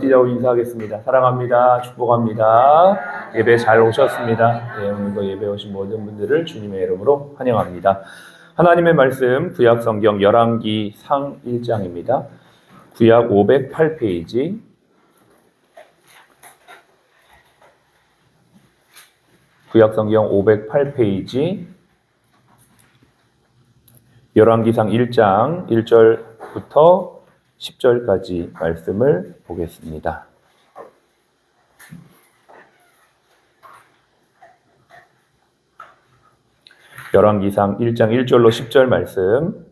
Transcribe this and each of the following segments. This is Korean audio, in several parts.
엎드리자고 인사하겠습니다. 사랑합니다. 축복합니다. 예배 잘 오셨습니다. 네, 오늘도 예배 오신 모든 분들을 주님의 이름으로 환영합니다. 하나님의 말씀 구약 성경 열왕기 상 1장입니다. 구약 508페이지 구약 성경 508페이지 열왕기상 1장 1절부터 10절까지 말씀을 보겠습니다. 열왕기상 1장 1절로 10절 말씀.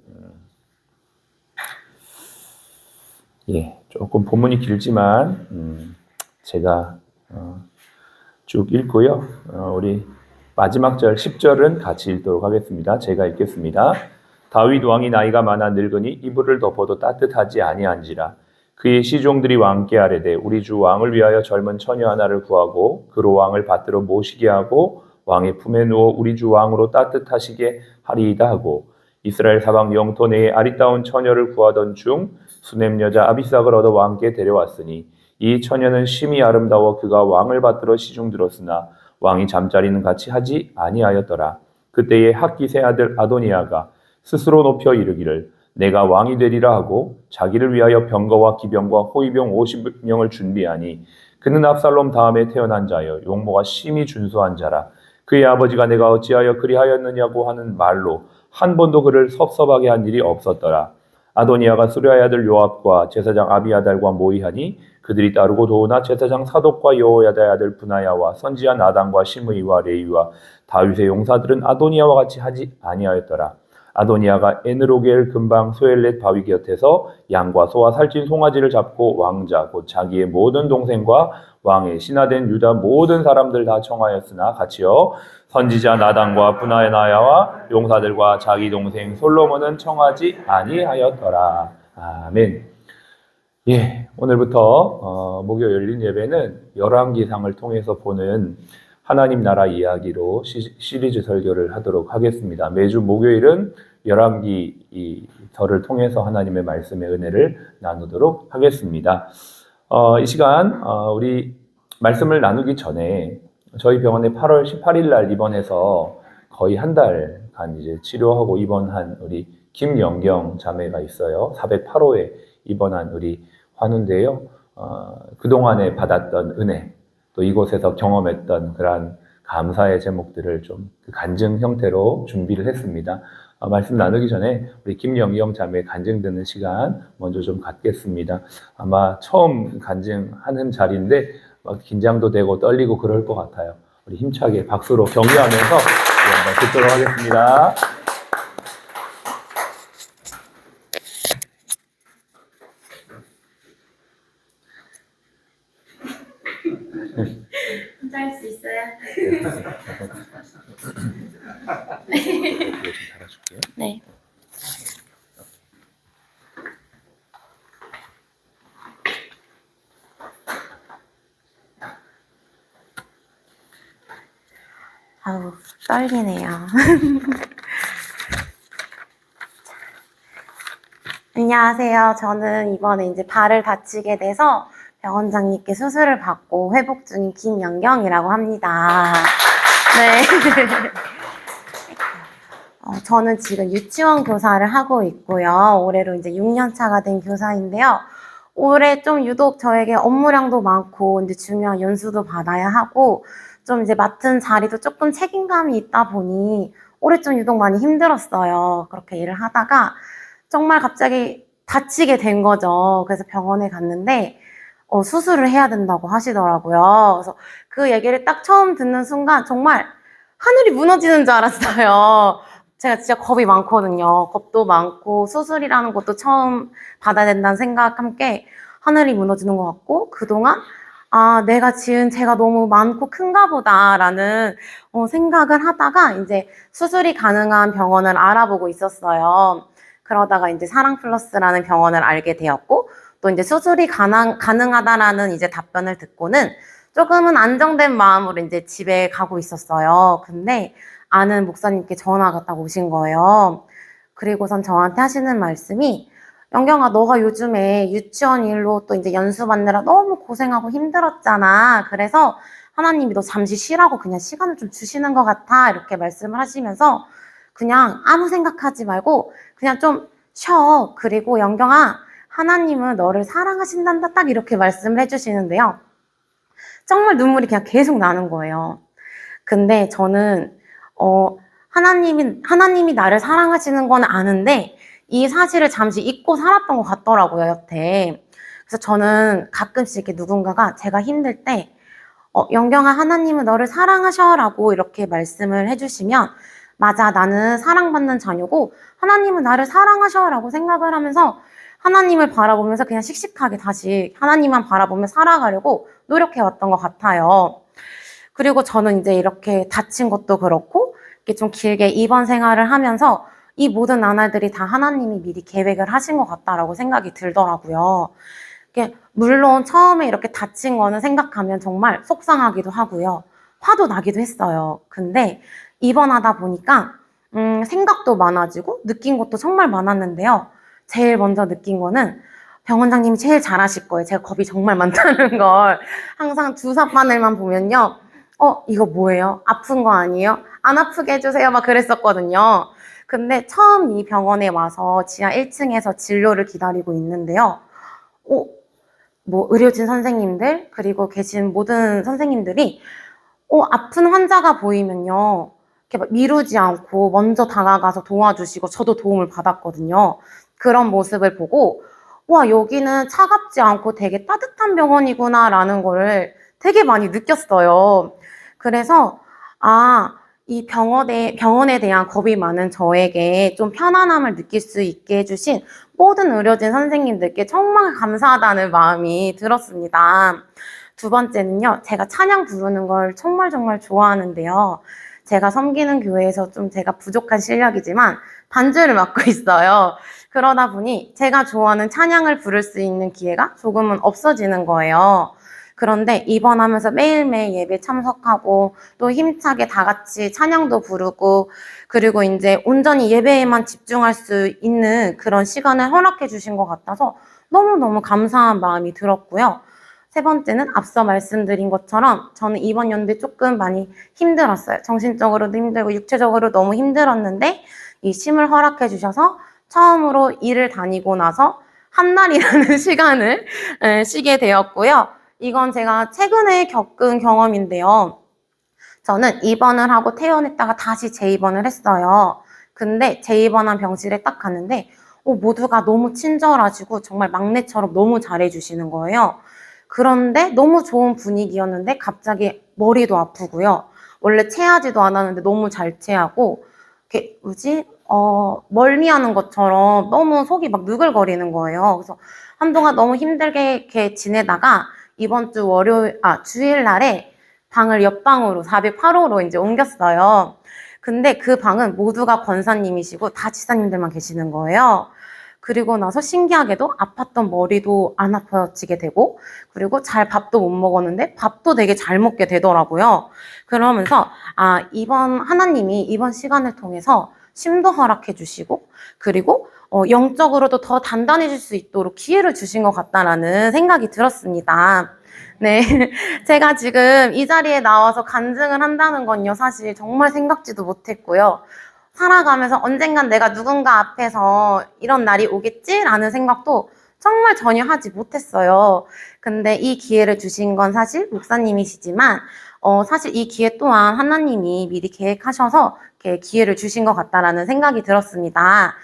조금 본문이 길지만 제가 쭉 읽고요. 우리 마지막 절 10절은 같이 읽도록 하겠습니다. 제가 읽겠습니다. 다윗 왕이 나이가 많아 늙으니 이불을 덮어도 따뜻하지 아니한지라. 그의 시종들이 왕께 아뢰되 우리 주 왕을 위하여 젊은 처녀 하나를 구하고 그로 왕을 받들어 모시게 하고 왕의 품에 누워 우리 주 왕으로 따뜻하시게 하리이다 하고 이스라엘 사방 영토 내에 아리따운 처녀를 구하던 중 수넴 여자 아비삭을 얻어 왕께 데려왔으니 이 처녀는 심히 아름다워 그가 왕을 받들어 시중들었으나 왕이 잠자리는 같이 하지 아니하였더라. 그때에 핫깃의 아들 아도니아가 스스로 높여 이르기를 내가 왕이 되리라 하고 자기를 위하여 병거와 기병과 호위병 50명을 준비하니 그는 압살롬 다음에 태어난 자여 용모가 심히 준수한 자라. 그의 아버지가 내가 어찌하여 그리하였느냐고 하는 말로 한 번도 그를 섭섭하게 한 일이 없었더라. 아도니아가 수랴의 아들 요압과 제사장 아비아달과 모의하니 그들이 따르고 도우나 제사장 사독과 여호야다의 아들 분하야와 선지자 나단과 시므이와 레위와 다윗의 용사들은 아도니아와 같이 하지 아니하였더라. 아도니아가 에느로겔 근방 소엘렛 바위 곁에서 양과 소와 살찐 송아지를 잡고 왕자 곧 자기의 모든 동생과 왕의 신하된 유다 모든 사람들 다 청하였으나 같이요 선지자 나단과 분하야와 용사들과 자기 동생 솔로몬은 청하지 아니하였더라. 아멘. 오늘부터 목요 열린 예배는 열왕기상을 통해서 보는 하나님 나라 이야기로 시리즈 설교를 하도록 하겠습니다. 매주 목요일은 열왕기서를 통해서 하나님의 말씀의 은혜를 나누도록 하겠습니다. 이 시간 우리 말씀을 나누기 전에 저희 병원에 8월 18일 날 입원해서 거의 한 달간 이제 치료하고 입원한 우리 김영경 자매가 있어요. 408호에 입원한 우리 환우인데요. 그동안에 받았던 은혜, 또 이곳에서 경험했던 그러한 감사의 제목들을 좀 간증 형태로 준비를 했습니다. 말씀 나누기 전에 우리 김영경 자매 간증 듣는 시간 먼저 좀 갖겠습니다. 아마 처음 간증하는 자리인데 막 긴장도 되고 떨리고 그럴 것 같아요. 우리 힘차게 박수로 격려하면서 한번 듣도록 하겠습니다. 혼자 할 수 있어요? 이거 좀 달아줄게요. 네. 아우, 떨리네요. 안녕하세요. 저는 이번에 이제 발을 다치게 돼서 병원장님께 수술을 받고 회복 중인 김영경이라고 합니다. 네. 저는 지금 유치원 교사를 하고 있고요. 올해로 이제 6년 차가 된 교사인데요. 올해 좀 유독 저에게 업무량도 많고 이제 중요한 연수도 받아야 하고 좀 이제 맡은 자리도 조금 책임감이 있다 보니 올해 좀 유독 많이 힘들었어요. 그렇게 일을 하다가 정말 갑자기 다치게 된 거죠. 그래서 병원에 갔는데 수술을 해야 된다고 하시더라고요. 그래서 그 얘기를 딱 처음 듣는 순간 정말 하늘이 무너지는 줄 알았어요. 제가 진짜 겁이 많거든요. 겁도 많고 수술이라는 것도 처음 받아야 된다는 생각과 함께 하늘이 무너지는 것 같고 그동안 내가 지은 죄가 너무 많고 큰가 보다라는 생각을 하다가 이제 수술이 가능한 병원을 알아보고 있었어요. 그러다가 이제 사랑플러스라는 병원을 알게 되었고 또 이제 수술이 가능하다라는 이제 답변을 듣고는 조금은 안정된 마음으로 이제 집에 가고 있었어요. 근데 아는 목사님께 전화가 딱 오신 거예요. 그리고선 저한테 하시는 말씀이 영경아, 너가 요즘에 유치원 일로 또 이제 연수 받느라 너무 고생하고 힘들었잖아. 그래서 하나님이 너 잠시 쉬라고 그냥 시간을 좀 주시는 것 같아. 이렇게 말씀을 하시면서 그냥 아무 생각하지 말고 그냥 좀 쉬어. 그리고 영경아, 하나님은 너를 사랑하신단다. 딱 이렇게 말씀을 해주시는데요. 정말 눈물이 그냥 계속 나는 거예요. 근데 저는 하나님이 나를 사랑하시는 건 아는데 이 사실을 잠시 잊고 살았던 것 같더라고요, 여태. 그래서 저는 가끔씩 이렇게 누군가가 제가 힘들 때 영경아, 하나님은 너를 사랑하셔라고 이렇게 말씀을 해주시면 맞아, 나는 사랑받는 자녀고 하나님은 나를 사랑하셔라고 생각을 하면서 하나님을 바라보면서 그냥 씩씩하게 다시 하나님만 바라보며 살아가려고 노력해 왔던 것 같아요. 그리고 저는 이제 이렇게 다친 것도 그렇고, 이렇게 좀 길게 입원 생활을 하면서 이 모든 나날들이 다 하나님이 미리 계획을 하신 것 같다라고 생각이 들더라고요. 이게 물론 처음에 이렇게 다친 거는 생각하면 정말 속상하기도 하고요. 화도 나기도 했어요. 근데 입원하다 보니까 생각도 많아지고 느낀 것도 정말 많았는데요. 제일 먼저 느낀 거는 병원장님이 제일 잘하실 거예요. 제가 겁이 정말 많다는 걸. 항상 주사 바늘만 보면요. 이거 뭐예요? 아픈 거 아니에요? 안 아프게 해주세요. 막 그랬었거든요. 근데 처음 이 병원에 와서 지하 1층에서 진료를 기다리고 있는데요. 뭐 의료진 선생님들 그리고 계신 모든 선생님들이 아픈 환자가 보이면요. 이렇게 막 미루지 않고 먼저 다가가서 도와주시고 저도 도움을 받았거든요. 그런 모습을 보고 와, 여기는 차갑지 않고 되게 따뜻한 병원이구나라는 거를 되게 많이 느꼈어요. 그래서 이 병원에 대한 겁이 많은 저에게 좀 편안함을 느낄 수 있게 해주신 모든 의료진 선생님들께 정말 감사하다는 마음이 들었습니다. 두 번째는요, 제가 찬양 부르는 걸 정말 정말 좋아하는데요. 제가 섬기는 교회에서 좀 제가 부족한 실력이지만 반주를 맡고 있어요. 그러다 보니 제가 좋아하는 찬양을 부를 수 있는 기회가 조금은 없어지는 거예요. 그런데 입원하면서 매일매일 예배 참석하고 또 힘차게 다 같이 찬양도 부르고 그리고 이제 온전히 예배에만 집중할 수 있는 그런 시간을 허락해 주신 것 같아서 너무너무 감사한 마음이 들었고요. 세 번째는 앞서 말씀드린 것처럼 저는 이번 연도에 조금 많이 힘들었어요. 정신적으로도 힘들고 육체적으로 너무 힘들었는데 이 쉼을 허락해 주셔서 처음으로 일을 다니고 나서 한 달이라는 시간을 쉬게 되었고요. 이건 제가 최근에 겪은 경험인데요. 저는 입원을 하고 퇴원했다가 다시 재입원을 했어요. 근데 재입원한 병실에 딱 갔는데 모두가 너무 친절하시고 정말 막내처럼 너무 잘해주시는 거예요. 그런데 너무 좋은 분위기였는데 갑자기 머리도 아프고요. 원래 체하지도 않았는데 너무 잘 체하고 이렇게 멀미하는 것처럼 너무 속이 막 누글거리는 거예요. 그래서 한동안 너무 힘들게 이렇게 지내다가 이번 주 주일 날에 방을 옆방으로 408호로 이제 옮겼어요. 근데 그 방은 모두가 권사님이시고 다 지사님들만 계시는 거예요. 그리고 나서 신기하게도 아팠던 머리도 안 아파지게 되고 그리고 잘 밥도 못 먹었는데 밥도 되게 잘 먹게 되더라고요. 그러면서 하나님이 이번 시간을 통해서 쉼도 허락해 주시고 그리고 영적으로도 더 단단해질 수 있도록 기회를 주신 것 같다라는 생각이 들었습니다. 네, 제가 지금 이 자리에 나와서 간증을 한다는 건요, 사실 정말 생각지도 못했고요. 살아가면서 언젠간 내가 누군가 앞에서 이런 날이 오겠지라는 생각도 정말 전혀 하지 못했어요. 근데 이 기회를 주신 건 사실 목사님이시지만, 사실 이 기회 또한 하나님이 미리 계획하셔서 이렇게 기회를 주신 것 같다라는 생각이 들었습니다.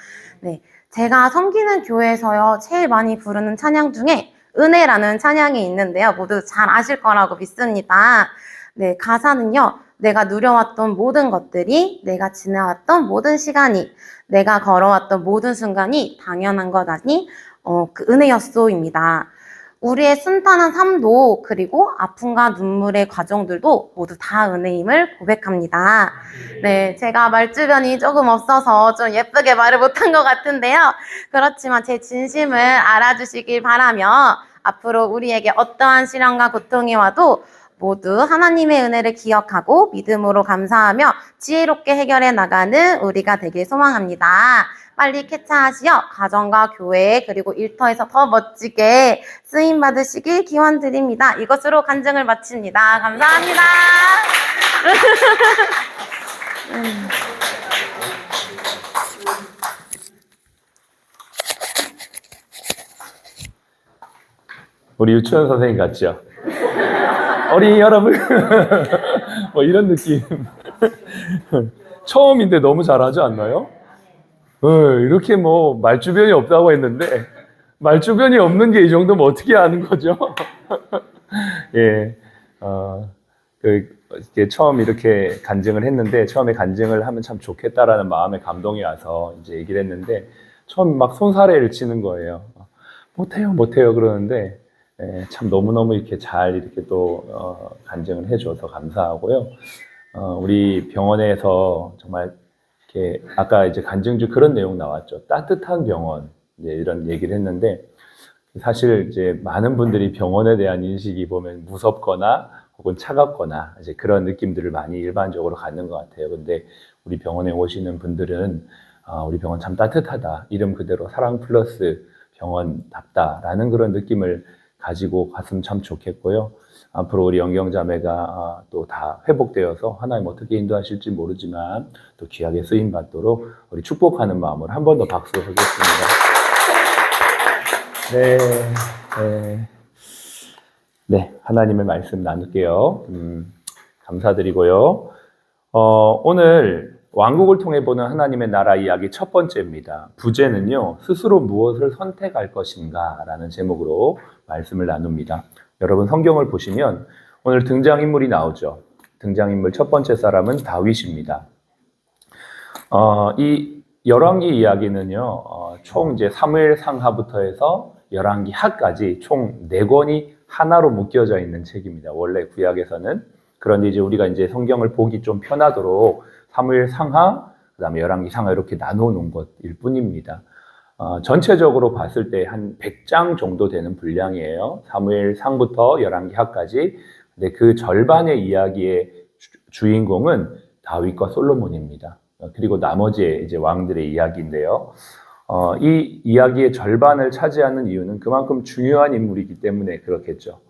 네, 제가 섬기는 교회에서요, 제일 많이 부르는 찬양 중에 은혜라는 찬양이 있는데요. 모두 잘 아실 거라고 믿습니다. 네, 가사는요. 내가 누려왔던 모든 것들이, 내가 지나왔던 모든 시간이, 내가 걸어왔던 모든 순간이 당연한 것 아니, 그 은혜였소입니다. 우리의 순탄한 삶도 그리고 아픔과 눈물의 과정들도 모두 다 은혜임을 고백합니다. 네, 제가 말주변이 조금 없어서 좀 예쁘게 말을 못한 것 같은데요. 그렇지만 제 진심을 알아주시길 바라며 앞으로 우리에게 어떠한 시련과 고통이 와도 모두 하나님의 은혜를 기억하고 믿음으로 감사하며 지혜롭게 해결해 나가는 우리가 되길 소망합니다. 빨리 쾌차하시어 가정과 교회 그리고 일터에서 더 멋지게 쓰임 받으시길 기원 드립니다. 이것으로 간증을 마칩니다. 감사합니다. 우리 유치원 선생님 같죠? 어린이 여러분 뭐 이런 느낌. 처음인데 너무 잘하지 않나요? 이렇게 뭐 말주변이 없다고 했는데 말주변이 없는 게 이 정도면 어떻게 아는 거죠? 예, 이렇게 처음 이렇게 간증을 했는데 처음에 간증을 하면 참 좋겠다라는 마음에 감동이 와서 이제 얘기를 했는데 처음 막 손사래를 치는 거예요. 못해요 그러는데 참 너무너무 이렇게 잘 이렇게 또 간증을 해줘서 감사하고요. 우리 병원에서 정말 이렇게 아까 이제 간증 중 그런 내용 나왔죠. 따뜻한 병원 이제 이런 얘기를 했는데 사실 이제 많은 분들이 병원에 대한 인식이 보면 무섭거나 혹은 차갑거나 이제 그런 느낌들을 많이 일반적으로 갖는 것 같아요. 근데 우리 병원에 오시는 분들은 우리 병원 참 따뜻하다. 이름 그대로 사랑 플러스 병원답다라는 그런 느낌을 가지고 갔으면 참 좋겠고요. 앞으로 우리 영경자매가 또 다 회복되어서 하나님 어떻게 인도하실지 모르지만 또 귀하게 쓰임 받도록 우리 축복하는 마음으로 한 번 더 박수 하겠습니다. 네, 하나님의 말씀 나눌게요. 감사드리고요. 오늘 왕국을 통해 보는 하나님의 나라 이야기 첫 번째입니다. 부제는요, 스스로 무엇을 선택할 것인가 라는 제목으로 말씀을 나눕니다. 여러분 성경을 보시면 오늘 등장인물이 나오죠. 등장인물 첫 번째 사람은 다윗입니다. 이 열왕기 이야기는요, 총 이제 사무엘 상하부터 해서 열왕기 하까지 총 4권이 하나로 묶여져 있는 책입니다. 원래 구약에서는. 그런데 이제 우리가 이제 성경을 보기 좀 편하도록 사무엘 상하, 그다음에 열왕기 상하 이렇게 나눠 놓은 것일 뿐입니다. 전체적으로 봤을 때 한 100장 정도 되는 분량이에요. 사무엘 상부터 열왕기 하까지. 근데 그 절반의 이야기의 주인공은 다윗과 솔로몬입니다. 그리고 나머지 이제 왕들의 이야기인데요. 이 이야기의 절반을 차지하는 이유는 그만큼 중요한 인물이기 때문에 그렇겠죠.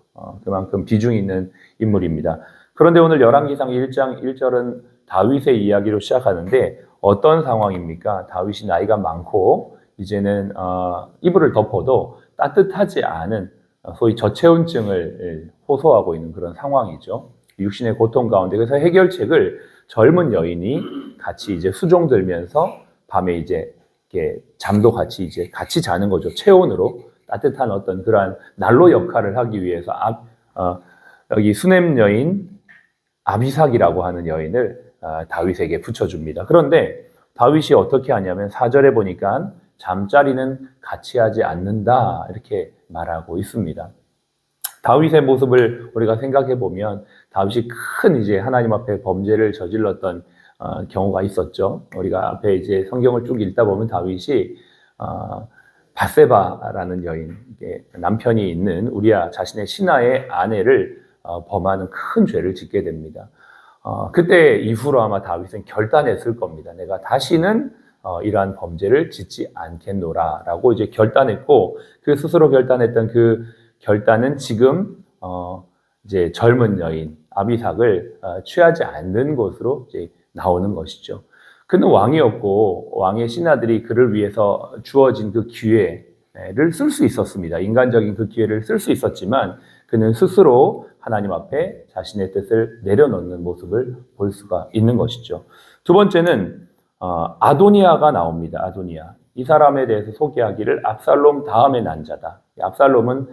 그만큼 비중 있는 인물입니다. 그런데 오늘 열왕기상 1장 1절은 다윗의 이야기로 시작하는데 어떤 상황입니까? 다윗이 나이가 많고 이제는 이불을 덮어도 따뜻하지 않은 소위 저체온증을 호소하고 있는 그런 상황이죠. 육신의 고통 가운데. 그래서 해결책을 젊은 여인이 같이 이제 수종 들면서 밤에 이제 이렇게 잠도 같이 이제 같이 자는 거죠. 체온으로 따뜻한 어떤 그러한 난로 역할을 하기 위해서 여기 수냄 여인 아비삭이라고 하는 여인을 다윗에게 붙여줍니다. 그런데 다윗이 어떻게 하냐면 4절에 보니까 잠자리는 같이 하지 않는다 이렇게 말하고 있습니다. 다윗의 모습을 우리가 생각해 보면 다윗이 큰 이제 하나님 앞에 범죄를 저질렀던 경우가 있었죠. 우리가 앞에 이제 성경을 쭉 읽다 보면 다윗이 밧세바라는 여인, 남편이 있는 우리아 자신의 신하의 아내를 범하는 큰 죄를 짓게 됩니다. 그때 이후로 아마 다윗은 결단했을 겁니다. 내가 다시는 이러한 범죄를 짓지 않겠노라라고 이제 결단했고 그 스스로 결단했던 그 결단은 지금 이제 젊은 여인 아비삭을 취하지 않는 것으로 이제 나오는 것이죠. 그는 왕이었고 왕의 신하들이 그를 위해서 주어진 그 기회를 쓸 수 있었습니다. 인간적인 그 기회를 쓸 수 있었지만 그는 스스로 하나님 앞에 자신의 뜻을 내려놓는 모습을 볼 수가 있는 것이죠. 두 번째는 아도니아가 나옵니다. 아도니아. 이 사람에 대해서 소개하기를 압살롬 다음에 난 자다. 압살롬은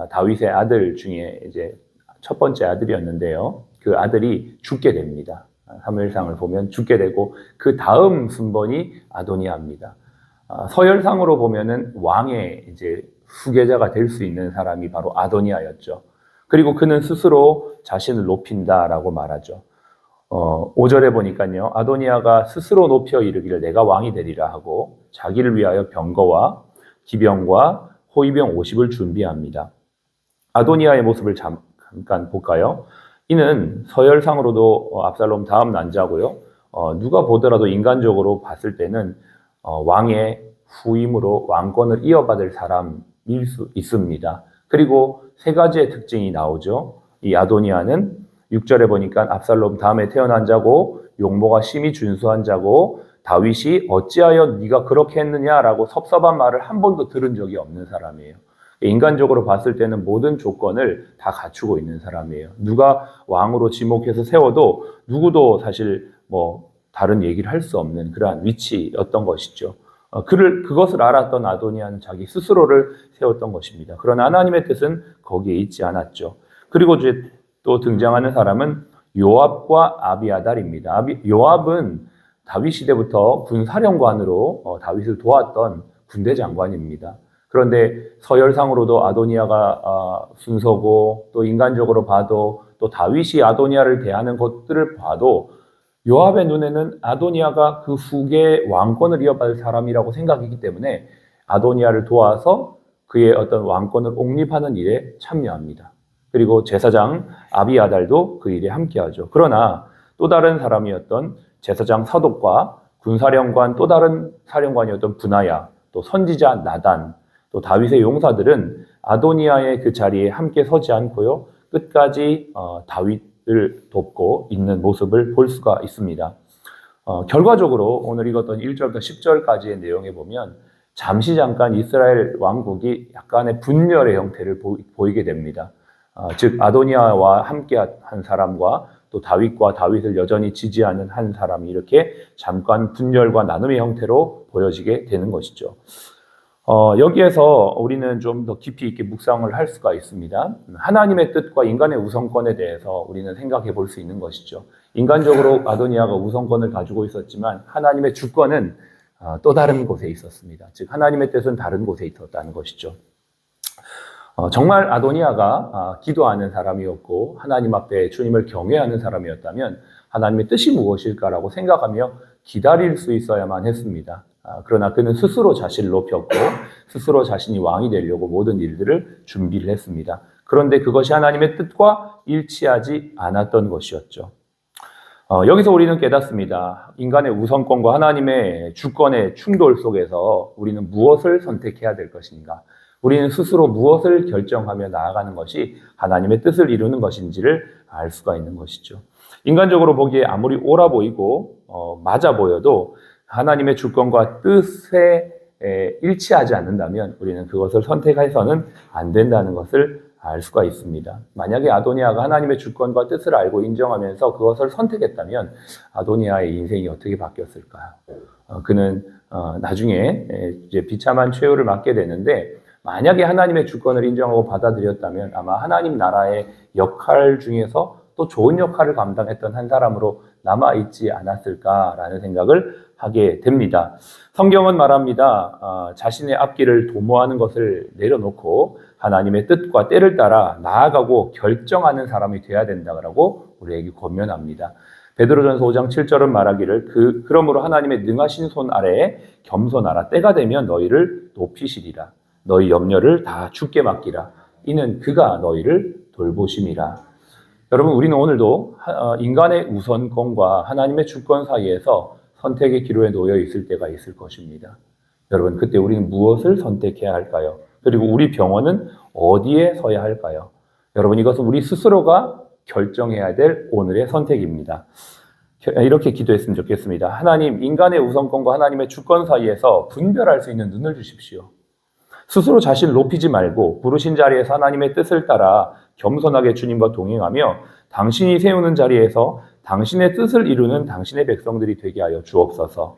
다윗의 아들 중에 이제 첫 번째 아들이었는데요. 그 아들이 죽게 됩니다. 사무엘상을 보면 죽게 되고 그 다음 순번이 아도니아입니다. 서열상으로 보면은 왕의 이제 후계자가 될 수 있는 사람이 바로 아도니아였죠. 그리고 그는 스스로 자신을 높인다라고 말하죠. 5절에 보니까요. 아도니아가 스스로 높여 이르기를 내가 왕이 되리라 하고 자기를 위하여 병거와 기병과 호위병 50을 준비합니다. 아도니아의 모습을 잠깐 볼까요? 이는 서열상으로도 압살롬 다음 난자고요. 누가 보더라도 인간적으로 봤을 때는 왕의 후임으로 왕권을 이어받을 사람일 수 있습니다. 그리고 세 가지의 특징이 나오죠. 이 아도니아는 6절에 보니까 압살롬 다음에 태어난 자고 용모가 심히 준수한 자고 다윗이 어찌하여 네가 그렇게 했느냐라고 섭섭한 말을 한 번도 들은 적이 없는 사람이에요. 인간적으로 봤을 때는 모든 조건을 다 갖추고 있는 사람이에요. 누가 왕으로 지목해서 세워도 누구도 사실 다른 얘기를 할 수 없는 그러한 위치였던 것이죠. 그것을 알았던 아도니아는 자기 스스로를 세웠던 것입니다. 그러나 하나님의 뜻은 거기에 있지 않았죠. 그리고 이제 또 등장하는 사람은 요압과 아비아달입니다. 요압은 다윗 시대부터 군사령관으로 다윗을 도왔던 군대 장관입니다. 그런데 서열상으로도 아도니아가 순서고 또 인간적으로 봐도 또 다윗이 아도니아를 대하는 것들을 봐도 요압의 눈에는 아도니아가 그 후계 왕권을 이어받을 사람이라고 생각이기 때문에 아도니아를 도와서 그의 어떤 왕권을 옹립하는 일에 참여합니다. 그리고 제사장 아비아달도 그 일에 함께하죠. 그러나 또 다른 사람이었던 제사장 사독과 군사령관 또 다른 사령관이었던 분하야, 또 선지자 나단, 또 다윗의 용사들은 아도니아의 그 자리에 함께 서지 않고요. 끝까지 다윗을 돕고 있는 모습을 볼 수가 있습니다. 결과적으로 오늘 읽었던 1절부터 10절까지의 내용에 보면 잠시 잠깐 이스라엘 왕국이 약간의 분열의 형태를 보이게 됩니다. 즉 아도니아와 함께한 사람과 또 다윗과 다윗을 여전히 지지하는 한 사람이 이렇게 잠깐 분열과 나눔의 형태로 보여지게 되는 것이죠. 여기에서 우리는 좀 더 깊이 있게 묵상을 할 수가 있습니다. 하나님의 뜻과 인간의 우선권에 대해서 우리는 생각해 볼 수 있는 것이죠. 인간적으로 아도니아가 우선권을 가지고 있었지만 하나님의 주권은 또 다른 곳에 있었습니다. 즉 하나님의 뜻은 다른 곳에 있었다는 것이죠. 정말 아도니아가 기도하는 사람이었고 하나님 앞에 주님을 경외하는 사람이었다면 하나님의 뜻이 무엇일까라고 생각하며 기다릴 수 있어야만 했습니다. 그러나 그는 스스로 자신을 높였고 스스로 자신이 왕이 되려고 모든 일들을 준비를 했습니다. 그런데 그것이 하나님의 뜻과 일치하지 않았던 것이었죠. 여기서 우리는 깨닫습니다. 인간의 우선권과 하나님의 주권의 충돌 속에서 우리는 무엇을 선택해야 될 것인가? 우리는 스스로 무엇을 결정하며 나아가는 것이 하나님의 뜻을 이루는 것인지를 알 수가 있는 것이죠. 인간적으로 보기에 아무리 옳아 보이고 맞아 보여도 하나님의 주권과 뜻에 일치하지 않는다면 우리는 그것을 선택해서는 안 된다는 것을 알 수가 있습니다. 만약에 아도니아가 하나님의 주권과 뜻을 알고 인정하면서 그것을 선택했다면 아도니아의 인생이 어떻게 바뀌었을까요? 그는 나중에 이제 비참한 최후를 맞게 되는데 만약에 하나님의 주권을 인정하고 받아들였다면 아마 하나님 나라의 역할 중에서 또 좋은 역할을 감당했던 한 사람으로 남아있지 않았을까라는 생각을 하게 됩니다. 성경은 말합니다. 자신의 앞길을 도모하는 것을 내려놓고 하나님의 뜻과 때를 따라 나아가고 결정하는 사람이 되어야 된다고 우리에게 권면합니다. 베드로전서 5장 7절은 말하기를 그러므로 하나님의 능하신 손 아래에 겸손하라. 때가 되면 너희를 높이시리라. 너희 염려를 다 주께 맡기라. 이는 그가 너희를 돌보심이라. 여러분 우리는 오늘도 인간의 우선권과 하나님의 주권 사이에서 선택의 기로에 놓여 있을 때가 있을 것입니다. 여러분 그때 우리는 무엇을 선택해야 할까요? 그리고 우리 병원은 어디에 서야 할까요? 여러분 이것은 우리 스스로가 결정해야 될 오늘의 선택입니다. 이렇게 기도했으면 좋겠습니다. 하나님, 인간의 우선권과 하나님의 주권 사이에서 분별할 수 있는 눈을 주십시오. 스스로 자신을 높이지 말고 부르신 자리에서 하나님의 뜻을 따라 겸손하게 주님과 동행하며 당신이 세우는 자리에서 당신의 뜻을 이루는 당신의 백성들이 되게 하여 주옵소서.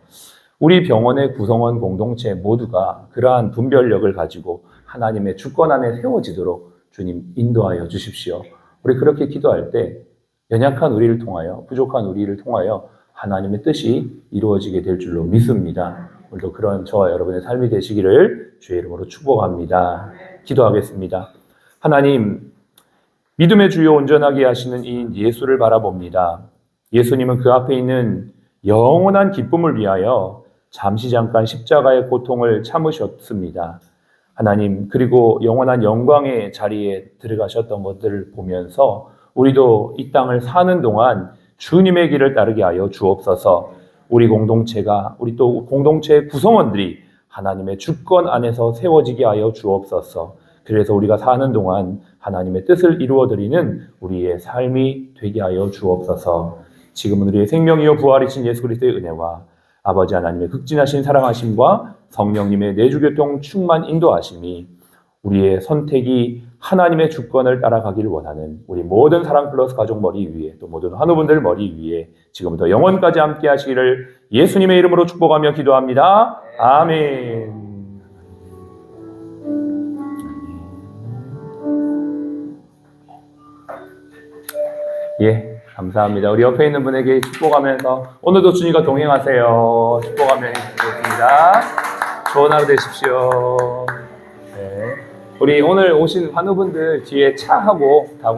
우리 병원의 구성원 공동체 모두가 그러한 분별력을 가지고 하나님의 주권 안에 세워지도록 주님 인도하여 주십시오. 우리 그렇게 기도할 때 연약한 우리를 통하여 부족한 우리를 통하여 하나님의 뜻이 이루어지게 될 줄로 믿습니다. 오늘도 그런 저와 여러분의 삶이 되시기를 주의 이름으로 축복합니다. 기도하겠습니다. 하나님, 믿음의 주요 온전하게 하시는 이인 예수를 바라봅니다. 예수님은 그 앞에 있는 영원한 기쁨을 위하여 잠시 잠깐 십자가의 고통을 참으셨습니다. 하나님, 그리고 영원한 영광의 자리에 들어가셨던 것들을 보면서 우리도 이 땅을 사는 동안 주님의 길을 따르게 하여 주옵소서. 우리 공동체가 우리 또 공동체 구성원들이 하나님의 주권 안에서 세워지게 하여 주옵소서. 그래서 우리가 사는 동안 하나님의 뜻을 이루어드리는 우리의 삶이 되게 하여 주옵소서. 지금은 우리의 생명이요 부활이신 예수 그리스도의 은혜와 아버지 하나님의 극진하신 사랑하심과 성령님의 내주교통 충만 인도하심이 우리의 선택이 하나님의 주권을 따라가기를 원하는 우리 모든 사랑 플러스 가족 머리 위에 또 모든 환우분들 머리 위에 지금부터 영원까지 함께 하시기를 예수님의 이름으로 축복하며 기도합니다. 아멘. 예, 감사합니다. 우리 옆에 있는 분에게 축복하면서 오늘도 주님과 동행하세요. 축복하며 해주시겠습니다. 좋은 하루 되십시오. 네. 우리 오늘 오신 환우분들 뒤에 차하고 다